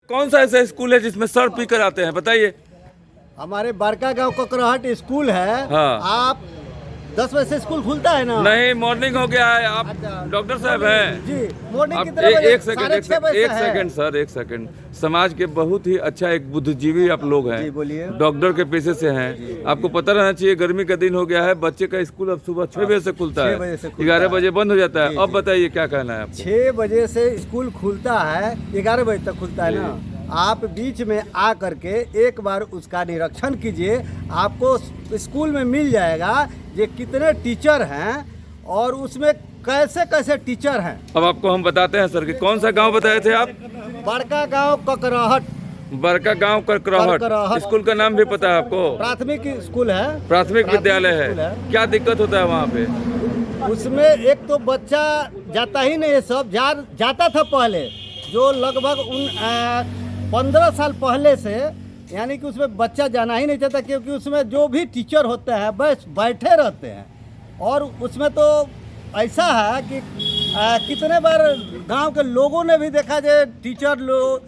कौन सा ऐसा स्कूल है जिसमें सर पी कर आते हैं, बताइए। हमारे बारका गांव ककराहट स्कूल है। हाँ। आप 10 बजे से स्कूल खुलता है ना? नहीं, मॉर्निंग हो गया है। आप अच्छा। डॉक्टर साहब हैं जी, मॉर्निंग आप कितने बजे? एक सेकंड, एक सेकंड सर, एक सेकंड। समाज के बहुत ही अच्छा एक बुद्धिजीवी आप लोग हैं। जी, बोलिए। डॉक्टर के पेशे से हैं। आपको पता रहना चाहिए गर्मी का दिन हो गया है, बच्चे का स्कूल अब सुबह 6 बजे से खुलता 6 बजे से है, खुलता 11 है। बजे बंद हो जाता है। जी, अब जी। बताइए क्या कहना है आपको। 6 बजे से स्कूल खुलता है, 11 बजे तक खुलता है ना। आप बीच में आ करके एक बार उसका निरीक्षण कीजिए, आपको स्कूल में मिल जाएगा ये कितने टीचर हैं और उसमें कैसे कैसे टीचर हैं। अब आपको हम बताते हैं सर कि कौन सा गांव बताए थे आप? बड़का गांव ककराहट, बड़का गांव करकराहट। करकराहट। स्कूल का नाम भी पता है आपको? प्राथमिक स्कूल है। प्राथमिक विद्यालय स्कूल है। क्या दिक्कत होता है वहाँ पे? उसमें एक तो बच्चा जाता ही नहीं है, सब जाता था पहले, जो लगभग 15 साल पहले से, यानी कि उसमें बच्चा जाना ही नहीं चाहता, क्योंकि उसमें जो भी टीचर होते हैं बस बैठे रहते हैं। और उसमें तो ऐसा है कि कितने बार गांव के लोगों ने भी देखा जो टीचर लोग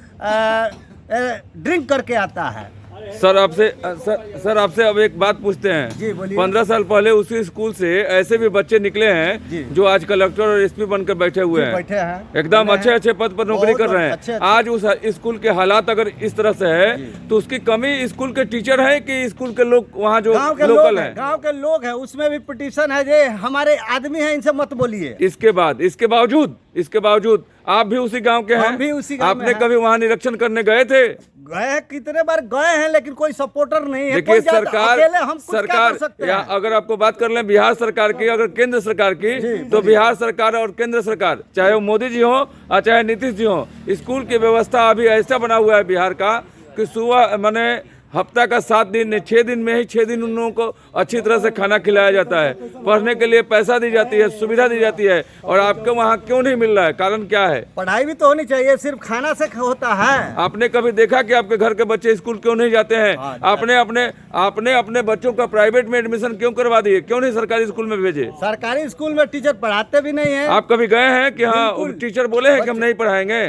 ड्रिंक करके आता है। सर आपसे अब एक बात पूछते हैं। जी, बोलिए। 15 साल पहले उसी स्कूल से ऐसे भी बच्चे निकले जी। हैं जो आज कलेक्टर और एसपी बनकर बैठे हुए हैं। बैठे हैं एकदम अच्छे पद पर नौकरी कर रहे हैं। अच्छे। आज उस स्कूल के हालात अगर इस तरह से है तो उसकी कमी स्कूल के टीचर है कि स्कूल के लोग वहाँ जो लोकल है? गांव के लोग हैं, उसमें भी पिटीशन है, जे हमारे आदमी हैं, इनसे मत बोलिए। इसके बावजूद आप भी उसी गांव के हैं? हम भी उसी गांव में आपने हैं। कभी वहाँ निरीक्षण करने गए थे? गए, कितने बार गए हैं, लेकिन कोई सपोर्टर नहीं है। देखिए कोई जाता- सरकार अकेले हम कुछ क्या सरकार कर सकते या हैं? अगर आपको बात कर लें बिहार सरकार की, अगर केंद्र सरकार की, तो बिहार सरकार और केंद्र सरकार, चाहे वो मोदी जी हो और चाहे नीतीश जी हो, स्कूल की व्यवस्था अभी ऐसा बना हुआ है बिहार का कि सुबह माने हफ्ता का 7 दिन 6 दिन में ही 6 दिन उन लोगों को अच्छी तरह से खाना खिलाया जाता है, पढ़ने के लिए पैसा दी जाती है, सुविधा दी जाती है। और आपके वहाँ क्यों नहीं मिल रहा है? कारण क्या है? पढ़ाई भी तो होनी चाहिए, सिर्फ खाना से होता है? आपने कभी देखा कि आपके घर के बच्चे स्कूल क्यों नहीं जाते हैं? आपने अपने बच्चों का प्राइवेट में एडमिशन क्यों करवा दिए? क्यों नहीं सरकारी स्कूल में भेजे? सरकारी स्कूल में टीचर पढ़ाते भी नहीं है। आप कभी गए हैं कि हाँ टीचर बोले हैं कि हम नहीं पढ़ाएंगे?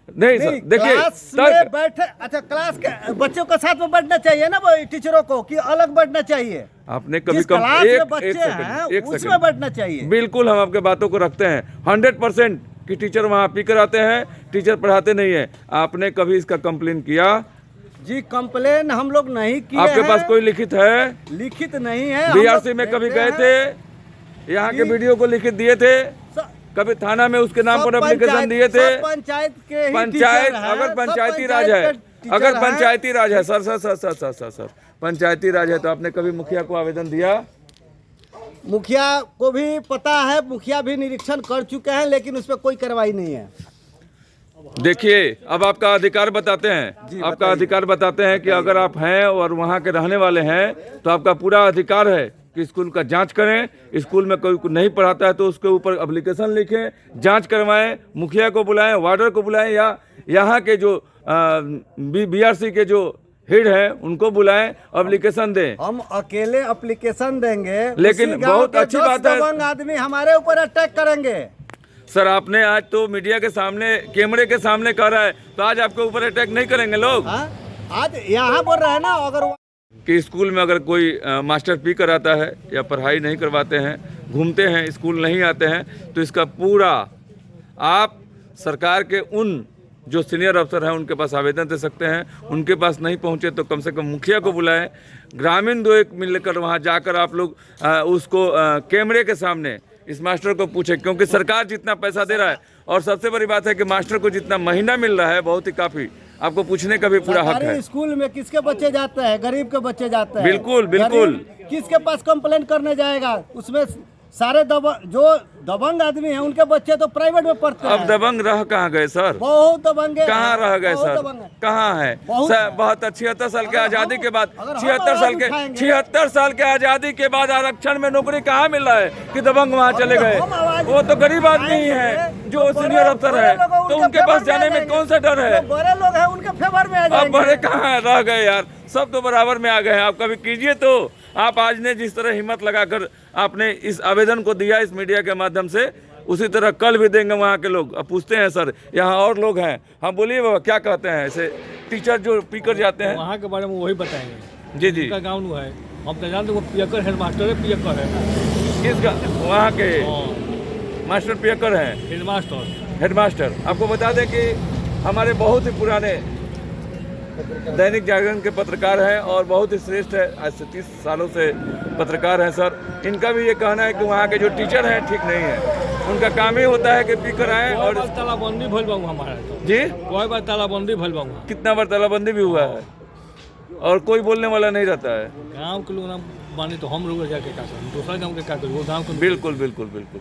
नहीं सर, देखिए क्लास में बैठे, अच्छा क्लास के बच्चों के साथ में बैठना चाहिए ना वो टीचरों को, कि अलग बैठना चाहिए? आपने कभी जिस क्लास में बच्चे एक हैं सेकंड उसमें बैठना चाहिए। बिल्कुल हम आपके बातों को रखते हैं 100% कि टीचर वहाँ पी कर आते हैं, टीचर पढ़ाते नहीं है। आपने कभी इसका कंप्लेन किया? जी, कंप्लेन हम लोग नहीं किए। आपके पास कोई लिखित है? लिखित नहीं है। बीआरसी में कभी गए थे? यहाँ के वीडियो को लिखित दिए थे? कभी थाना में उसके नाम पर एप्लीकेशन दिए थे? पंचायत के पंचायत अगर पंचायती राज है, अगर पंचायती राज है सर पंचायती राज है तो आपने कभी मुखिया को आवेदन दिया? मुखिया को भी पता है, मुखिया भी निरीक्षण कर चुके हैं, लेकिन उस पर कोई कार्रवाई नहीं है। देखिए अब आपका अधिकार बताते हैं, आपका अधिकार बताते हैं कि अगर आप हैं और वहाँ के रहने वाले हैं तो आपका पूरा अधिकार है कि स्कूल का जांच करें। स्कूल में कोई नहीं पढ़ाता है तो उसके ऊपर एप्लीकेशन लिखें, जांच करवाएं, मुखिया को बुलाएं, वार्डर को बुलाएं, या यहाँ के जो बीआरसी के जो हेड है उनको बुलाएं, एप्लीकेशन दें। हम अकेले एप्लीकेशन देंगे, लेकिन बहुत अच्छी बात है, दबंग आदमी हमारे ऊपर अटैक करेंगे। सर आपने आज तो मीडिया के सामने, कैमरे के सामने कह रहा है, तो आज आपके ऊपर अटैक नहीं करेंगे लोग? आज यहाँ बोल रहे हैं ना, अगर कि स्कूल में अगर कोई मास्टर पी कर आता है या पढ़ाई नहीं करवाते हैं, घूमते हैं, स्कूल नहीं आते हैं, तो इसका पूरा आप सरकार के उन जो सीनियर अफसर हैं उनके पास आवेदन दे सकते हैं। उनके पास नहीं पहुंचे तो कम से कम मुखिया को बुलाएं, ग्रामीण 2 एक मिलकर वहां जाकर आप लोग उसको कैमरे के सामने इस मास्टर को पूछें, क्योंकि सरकार जितना पैसा दे रहा है और सबसे बड़ी बात है कि मास्टर को जितना महीना मिल रहा है बहुत ही काफ़ी, आपको पूछने का भी पूरा हक है। स्कूल में किसके बच्चे जाते हैं? गरीब के बच्चे जाते हैं। बिल्कुल बिल्कुल। किसके पास कंप्लेंट करने जाएगा? उसमें सारे जो दबंग आदमी हैं उनके बच्चे तो प्राइवेट में पढ़ते हैं। अब दबंग रह कहाँ गए सर? बहुत दबंग है। कहाँ रह गए सर? कहाँ है? बहुत 76 साल के आजादी के बाद, 76 साल के आजादी के बाद आरक्षण में नौकरी कहाँ मिल रहा है कि दबंग वहाँ चले गए? वो तो गरीब आदमी ही है जो सीनियर अफसर है, तो उनके पास जाने में कौन सा डर है? बड़े लोग हैं उनके फेवर में आ जाएंगे। अब बड़े कहाँ रह गए यार, सब तो बराबर में आ गए हैं। आप कभी कीजिए तो। आप आज ने जिस तरह हिम्मत लगाकर आपने इस आवेदन को दिया इस मीडिया के माध्यम से, उसी तरह कल भी देंगे वहाँ के लोग। अब पूछते हैं सर यहाँ और लोग हैं, हम बोलिए बाबा क्या कहते हैं ऐसे टीचर जो पी कर जाते हैं? वहाँ के बारे में वही बताएंगे। जी जी, उनका गाँव है, हम तो जानते वो पियकर हेडमास्टर है, पियकर है। किसका? वहाँ के हाँ, मास्टर पियकर हैं, हेडमास्टर। हेडमास्टर। आपको बता दें कि हमारे बहुत ही पुराने दैनिक जागरण के पत्रकार हैं और बहुत ही श्रेष्ठ है, आज से 30 सालों से पत्रकार हैं सर। इनका भी ये कहना है कि वहाँ के जो टीचर हैं ठीक नहीं है, उनका काम ही होता है कि पी कर आए। और तालाबंदी भइल बा हमारा तो जी, कोई बार तालाबंदी भइल बा, कितना बार तालाबंदी भी हुआ है और कोई बोलने वाला नहीं रहता है। गाँव के लोग ना माने तो हम लोग जाके क्या करें, दूसरा गाँव के क्या करें, वो गाँव के। बिल्कुल बिल्कुल बिल्कुल।